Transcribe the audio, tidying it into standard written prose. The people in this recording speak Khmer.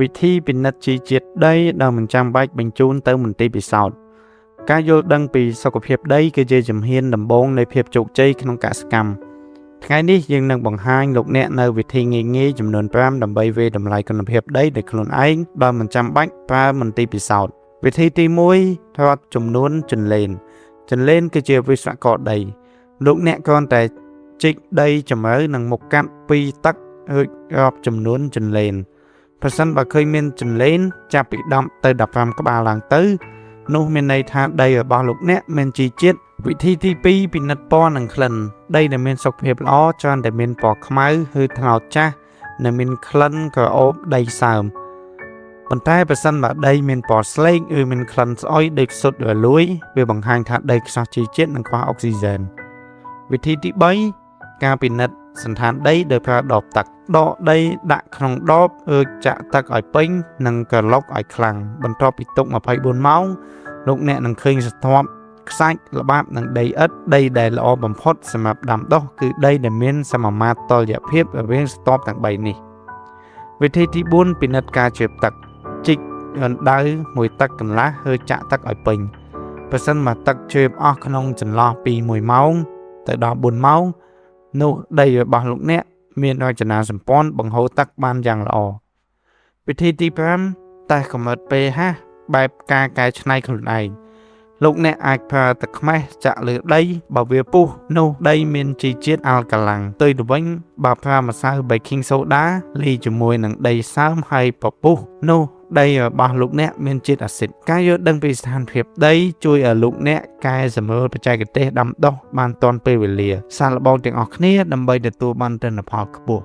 วิธีពិនិត្យជីជាតិដីដែលមិនចាំបាច់បញ្ជូនទៅមន្ទីរពិសោធន៍ការយល់ដឹងពីសុខភាពដីគឺជាជំហានដំបូងនៃភាពជោគជ័យក្នុងកសិកម្មថ្ងៃនេះយើងនឹងបង្ហាញលោកអ្នកនៅវិធីងាយៗចំនួន5ដើម្បីវាយតម្លៃគុណភាពដីដោយខ្លួនឯងដោយមិនចាំបាច់ប្រើមន្ទីរពិសោធន៍វិធីទី1រត់ចំនួនចន្លេនគឺជាវិស្វករដីលោកអ្នកគ្រាន់តែជីកដីជំរឿនិងមុខកាត់ពីទឹករួចរាប់ចំនួនចន្លេនប្រសិនបើឃើញមានចន្លេនចាប់ពី10ទៅ15ក្បាលឡើងទៅនោះមានន័យថាដីរបស់លោកអ្នកមានជីជាតិវិធីទី2ពិនិត្យពណ៌និងក្លិនដីដែលមានសុខភាពល្អច្រើនតែមានពណ៌ខ្មៅឬត្នោតចាស់និងមានក្លិនក្រអូបដីសើមប៉ុន្តែប្រសិនបើដីមានពណ៌ស្លេកឬមានក្លិនស្អុយដូចសុទ្ធរលួយវាបង្ហាញថាដីខ្សោះជីជាតិនិងខ្វះអុកស៊ីហ្សែនវិធីទី3ការពិនិត្យសណ្ឋានដីដោយប្រើដបទឹកដកដីដាក់ក្នុងដបរួចចាក់ទឹកឲ្យពេញនិងក្រឡុកឲ្យខ្លាំងបន្ទាប់ពីទុក24ម៉ោងលោកអ្នកនឹងឃើញស្រទាប់ខ្សាច់ល្បាប់និងដីឥដ្ឋដីដែលល្អបំផុតសម្រាប់ដាំដុះគឺដីដែលមានសមាមាត្រតុល្យភាពរវាងស្រទាប់ទាំង3នេះវិធីទី4ពិនិត្យការជ្រាបទឹកជីករណ្ដៅមួយទឹកកន្លះឬចាក់ទឹកឲ្យពេញប្រសិនបើទឹកជ្រាបអស់ក្នុងចន្លោះពី1ម៉ោងទៅដល់4ម៉ោងនោះដីរបស់លោកអ្នកមានរចនាសម្ព័ន្ធបង្ហូរទឹកបានយ៉ាងល្អវិធីទី5តេស្តកម្រិត pH បែបការកែច្នៃខ្លួនឯងលោកអ្នកអាចប្រើទឹកខ្មេះចាក់លើដីបើវាពុះនោះដីមានជីជាតិអាល់កាឡាំងផ្ទុយទៅវិញបើប្រើម្សៅ baking soda លាយជាមួយនឹងដីសើមហើយពពុះនោះដីរបស់លោកអ្នកមានជាតិអាស៊ីតការយល់ដឹងពីស្ថានភាពដីជួយឲ្យលោកអ្នកកែសម្រួលបច្ចេកទេសដាំដុះបានទាន់ពេលវេលាសាកល្បងទាំងអស់គ្នាដើម្បីទទួលបានទិន្នផលខ្ពស់